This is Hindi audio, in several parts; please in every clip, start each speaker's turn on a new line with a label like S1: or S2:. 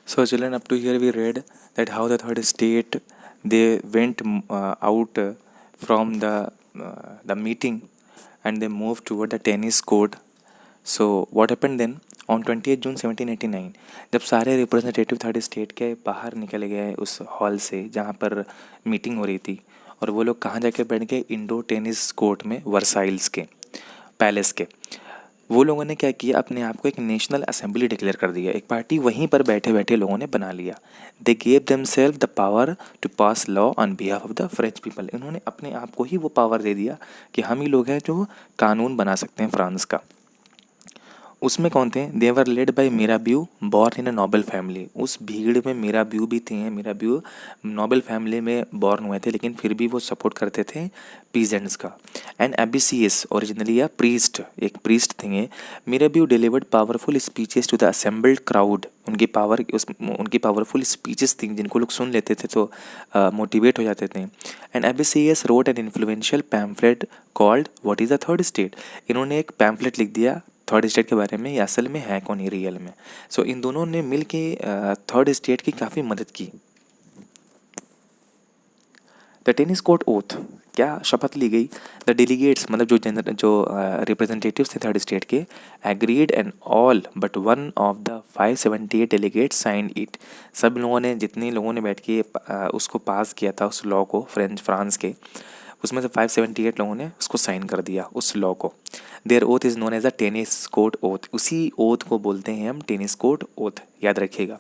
S1: So children, up to here we read that how the third state they went out from the meeting and they moved toward the tennis court. So what happened then? On 28 जून 1789 जब सारे रिप्रेजेंटेटिव थर्ड स्टेट के बाहर निकले गए उस हॉल से जहाँ पर मीटिंग हो रही थी, और वो लोग कहाँ जाके बैठ गए? इंडो टेनिस कोर्ट में, वर्साइल्स के पैलेस के। वो लोगों ने क्या किया, अपने आप को एक नेशनल असेंबली डिक्लेयर कर दिया। एक पार्टी वहीं पर बैठे बैठे लोगों ने बना लिया। They gave themselves the power to pass law on behalf of the French people. इन्होंने अपने आप को ही वो पावर दे दिया कि हम ही लोग हैं जो कानून बना सकते हैं फ्रांस का। उसमें कौन थे? They were led by Mirabeau, born in a noble family. उस भीड़ में मीराब्यू भी थे। मीराब्यू नोबल फैमिली में बॉर्न हुए थे, लेकिन फिर भी वो सपोर्ट करते थे पीजेंट्स का। And Abbe Sieyes originally a priest, एक प्रीस्ट थे। Mirabeau delivered powerful speeches to the assembled crowd. उनकी पावरफुल स्पीचेस थी जिनको लोग सुन लेते थे तो मोटिवेट हो जाते थे। And Abbe Sieyes wrote an influential pamphlet called what is the third estate. इन्होंने एक पैम्फलेट लिख दिया थर्ड स्टेट के बारे में, ये असल में है कौन, ही रियल में। सो इन दोनों ने मिल के थर्ड स्टेट की काफ़ी मदद की। द टेनिस कोर्ट ओथ, क्या शपथ ली गई? द डेलीगेट्स, मतलब जो रिप्रेजेंटेटिव्स थे थर्ड स्टेट के, agreed and all but one of the 578 delegates signed it. सब लोगों ने, जितने लोगों ने बैठ के उसको पास किया था उस लॉ को, फ्रांस के, उसमें से 578 लोगों ने उसको साइन कर दिया उस लॉ को। Their oath is known as a tennis court oath. उसी ओथ को बोलते हैं हम टेनिस कोर्ट ओथ, याद रखिएगा।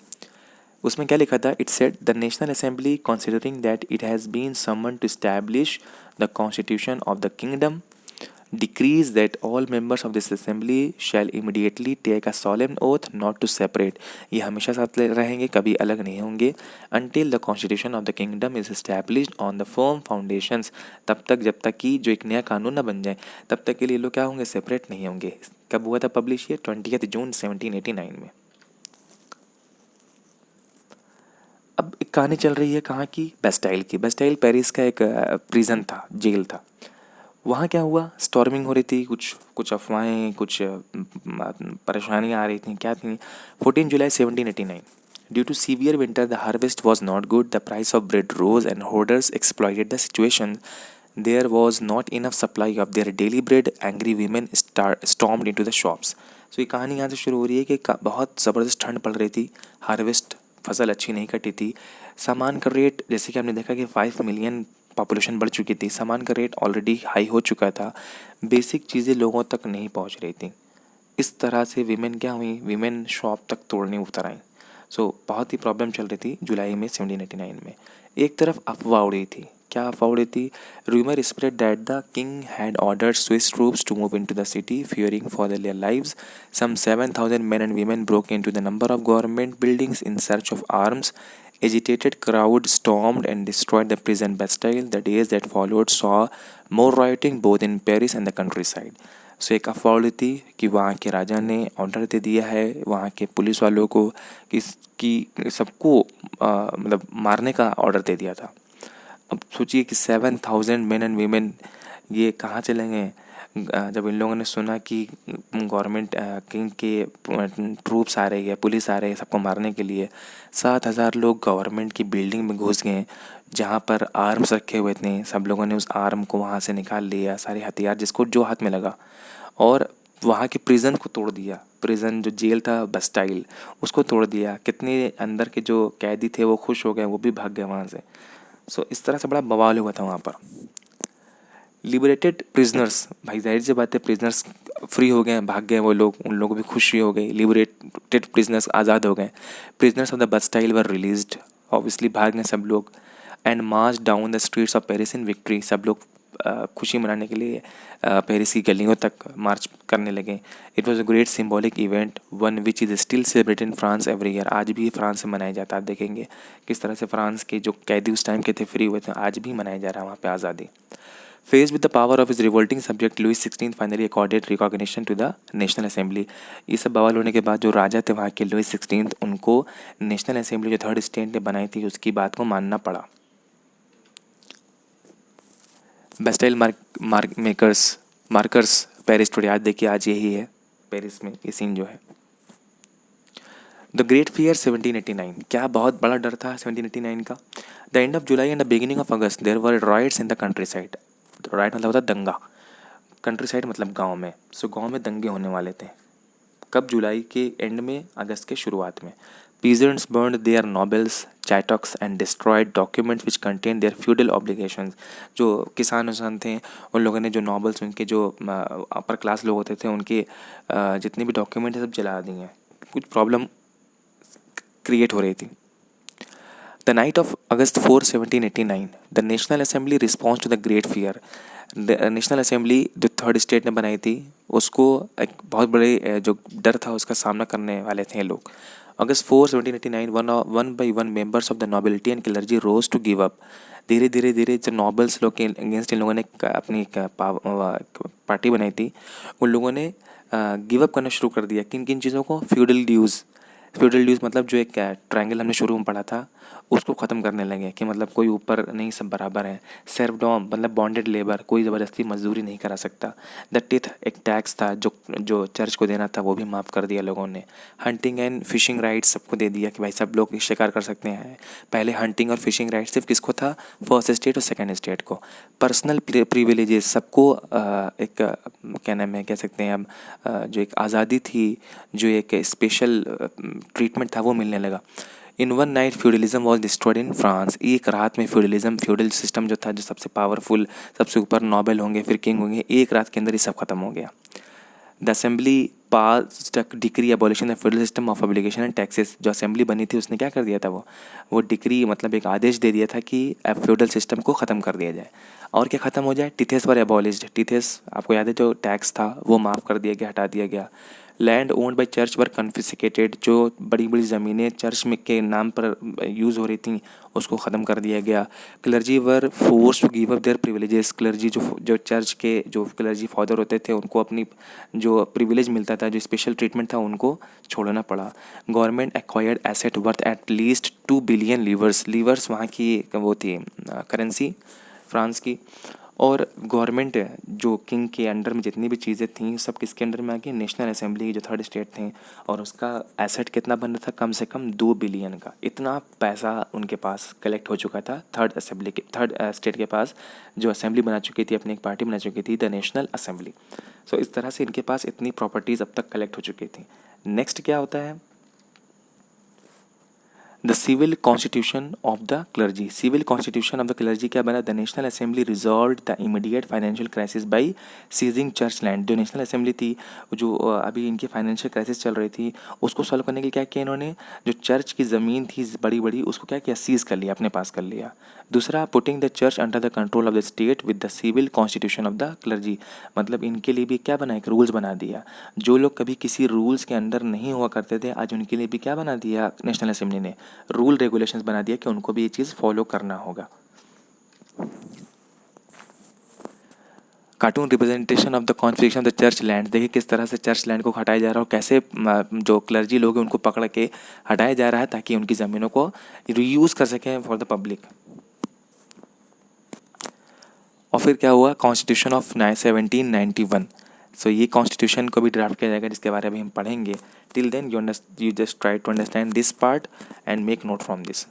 S1: उसमें क्या लिखा था? It said the national assembly considering that it has been summoned to establish the constitution of the kingdom decrees that all members of this assembly shall immediately take a solemn oath not to separate। ये हमेशा साथ रहेंगे, कभी अलग नहीं होंगे। until the constitution of the kingdom is established on the firm foundations, तब तक, जब तक कि जो एक नया कानून ना बन जाए तब तक के लिए लोग क्या होंगे? सेपरेट नहीं होंगे। कब हुआ था पब्लिश? ये 20 जून 1789 में। अब एक कहानी चल रही है कहाँ की? बेस्टाइल की। बेस्टाइल पेरिस का एक प्रिजन था, जेल था। वहाँ क्या हुआ? स्टॉर्मिंग हो रही थी, कुछ कुछ अफवाहें, कुछ परेशानियाँ आ रही थी। क्या थी? 14 July 1789 due to severe winter the harvest was not good, the price of bread rose and hoarders exploited the situation. There was not enough supply of their daily bread, angry women stormed into the shops. So ये कहानी यहाँ से शुरू हो रही है कि बहुत ज़बरदस्त ठंड पड़ रही थी, हार्वेस्ट, फसल अच्छी नहीं कटी थी। सामान का रेट, जैसे कि हमने देखा कि 5 मिलियन पॉपुलेशन बढ़ चुकी थी, सामान का रेट ऑलरेडी हाई हो चुका था, बेसिक चीज़ें लोगों तक नहीं पहुंच रही थी। इस तरह से विमेन क्या हुई? विमेन शॉप तक तोड़ने उतर आई। सो बहुत ही प्रॉब्लम चल रही थी जुलाई में 1789 में। एक तरफ अफवाह उड़ी थी। क्या अफवाह उड़ी थी? Rumour spread that the king had ordered Swiss troops to move into the city fearing for their lives. Some 7,000 men and women broke into the number of government buildings in search of arms. Agitated crowd stormed and destroyed the prison Bastille. The days that followed saw more rioting both in Paris and the countryside. सो एक अफवाह उड़ी थी कि वहाँ के राजा ने ऑर्डर दे दिया है वहाँ के पुलिस वालों को कि सबको मतलब मारने का ऑर्डर दे दिया था। अब सोचिए कि 7,000 men and women ये कहाँ चले गए? जब इन लोगों ने सुना कि गवर्नमेंट किंग के ट्रूप्स आ रही है, पुलिस आ रही है सबको मारने के लिए, 7,000 लोग गवर्नमेंट की बिल्डिंग में घुस गए जहाँ पर आर्म्स रखे हुए थे। सब लोगों ने उस आर्म को वहाँ से निकाल लिया, सारे हथियार जिसको जो हाथ में लगा, और वहाँ के प्रिजन को तोड़ दिया। प्रिजन जो जेल था बस्टाइल, उसको तोड़ दिया। कितने अंदर के जो कैदी थे वो खुश हो गए, वो भी भाग गए वहाँ से। सो इस तरह से बड़ा बवाल हुआ था वहाँ पर। लिबरेटेड प्रिजनर्स, भाई जाहिर सी बात है, प्रिजनर्स फ्री हो गए, भाग गए वो लोग, उन लोगों को भी खुशी हो गई। लिबरेटेड प्रिजनर्स आज़ाद हो गए। Prisoners of the Bastille were released, obviously भाग गए सब लोग। And march down the streets of Paris in victory, सब लोग खुशी मनाने के लिए पेरिस की गलियों तक मार्च करने लगे। It was a great symbolic event, one which is still celebrated in France every year. आज भी फ्रांस में मनाया जाता है। आप देखेंगे किस तरह से फ्रांस के जो कैदी उस टाइम के थे फ्री हुए थे, आज भी मनाया जा रहा है वहाँ पे आज़ादी। Faced with the power of his revolting subject, Louis XVI finally accorded recognition to the National Assembly। ये सब बवाल होने के बाद जो राजा थे वहाँ के लुइस 16 उनको नेशनल असेंबली जो थर्ड स्टेट ने बनाई थी उसकी बात को मानना पड़ा। बेस्टाइल मार्कर्स पेरिस टुडे, आज देखिए आज यही है पेरिस में ये सीन जो है। द ग्रेट फियर 1789, क्या बहुत बड़ा डर था 1789 का। The end of July and the beginning of August there were riots in the countryside. Riot मतलब होता है दंगा, कंट्री साइड मतलब गांव में। सो गांव में दंगे होने वाले थे। कब? जुलाई के एंड में, अगस्त के शुरुआत में। Peasants burned their nobles, chattocks and destroyed documents which contained their feudal obligations। जो किसान उसान थे उन लोगों ने जो नॉबल्स, उनके जो अपर क्लास लोग होते थे, उनके जितने भी डॉक्यूमेंट है सब जला दिए। कुछ प्रॉब्लम क्रिएट हो रही थी। The night of August 4, 1789 the national assembly response to the great fear. National assembly जो थर्ड स्टेट ने बनाई थी, उसको एक बहुत बड़े जो डर था उसका सामना करने वाले थे लोग। August 4, 1789 one by one members of the nobility and clergy rose to give up. धीरे धीरे धीरे जो नॉबल्स लोग के अगेंस्ट इन लोगों ने अपनी पार्टी बनाई थी, उन लोगों ने गिव अप करना शुरू कर दिया। किन किन चीज़ों को? फ्यूडल ड्यूज़। फ्यूडल ड्यूज मतलब जो एक ट्रायंगल हमने शुरू में पढ़ा था, उसको ख़त्म करने लगे कि मतलब कोई ऊपर नहीं, सब बराबर है। सर्वडॉम मतलब बॉन्डेड लेबर, कोई ज़बरदस्ती मजदूरी नहीं करा सकता। द टिथ एक टैक्स था जो जो चर्च को देना था, वो भी माफ़ कर दिया लोगों ने। हंटिंग एंड फिशिंग राइट्स सबको दे दिया कि भाई सब लोग शिकार कर सकते हैं। पहले हंटिंग और फिशिंग राइट्स सिर्फ किसको था? फर्स्ट स्टेट और सेकेंड स्टेट को। पर्सनल प्रिविलेजेस सबको एक क्या नाम है, कह सकते हैं हम, जो एक आज़ादी थी, जो एक स्पेशल ट्रीटमेंट था, वो मिलने लगा। In one night feudalism was destroyed in France. एक रात में फ्यूडलिज्म, फ्यूडल सिस्टम जो था, जो सबसे पावरफुल, सबसे ऊपर नोबेल होंगे, फिर किंग होंगे, एक रात के अंदर ही सब खत्म हो गया। The assembly pass decree abolition the feudal system of obligation and taxes. जो असेंबली बनी थी उसने क्या कर दिया था? वो डिक्री मतलब एक आदेश दे दिया था कि फ्यूडल सिस्टम को ख़त्म कर दिया जाए। और क्या ख़त्म हो जाए? टिथेस वर एबॉलिश्ड। टिथेस आपको याद है, जो टैक्स था वो माफ़ कर दिया गया, हटा दिया गया। Land owned by church were confiscated. जो बड़ी बड़ी ज़मीनें चर्च में के नाम पर यूज़ हो रही थी, उसको ख़त्म कर दिया गया। Clergy were force to give up their privileges. Clergy जो चर्च के जो क्लर्जी फादर होते थे, उनको अपनी जो प्रिविलेज मिलता था, जो स्पेशल ट्रीटमेंट था, उनको छोड़ना पड़ा। Government acquired asset worth at least 2 billion levers. Levers वहाँ की वो थी करेंसी, फ्रांस की। और गवर्नमेंट जो किंग के अंडर में जितनी भी चीज़ें थी, सब किसके अंडर में आ गई? नेशनल असेंबली, जो थर्ड स्टेट थे। और उसका एसेट कितना बन रहा था? कम से कम 2 बिलियन का। इतना पैसा उनके पास कलेक्ट हो चुका था थर्ड स्टेट के पास, जो असेंबली बना चुकी थी, अपनी एक पार्टी बना चुकी थी, द नेशनल असेंबली। सो इस तरह से इनके पास इतनी प्रॉपर्टीज़ अब तक कलेक्ट हो चुकी थी। नेक्स्ट क्या होता है? The civil constitution of the clergy. Civil constitution of the clergy क्या बना? The national assembly resolve the immediate financial crisis by seizing church land. जो नेशनल असेंबली थी, जो अभी इनकी फाइनेंशियल क्राइसिस चल रही थी, उसको सॉल्व करने के लिए क्या किया इन्होंने? जो चर्च की ज़मीन थी बड़ी बड़ी, उसको क्या किया? सीज कर लिया, अपने पास कर लिया। दूसरा, putting the church under the control of the state with the civil constitution of the clergy. मतलब इनके लिए भी क्या बना? एक रूल्स बना दिया। जो लोग कभी किसी रूल्स के अंडर नहीं हुआ करते थे, आज उनके लिए भी क्या बना दिया नेशनल असेंबली ने? रूल रेगुलेशंस बना दिया कि उनको भी ये चीज़ फॉलो करना होगा। Cartoon representation of the configuration of the church land. देखिए किस तरह से चर्च लैंड को हटाया जा रहा है और कैसे जो क्लर्जी लोग हैं उनको पकड़ के हटाया जा रहा है, ताकि उनकी ज़मीनों को रीयूज़ कर सकें फॉर द पब्लिक। और फिर क्या हुआ? Constitution of 1791। सो ये कॉन्स्टिट्यूशन को भी ड्राफ्ट किया जाएगा, जिसके बारे में हम पढ़ेंगे। Till then you just try to understand this part and make note from this.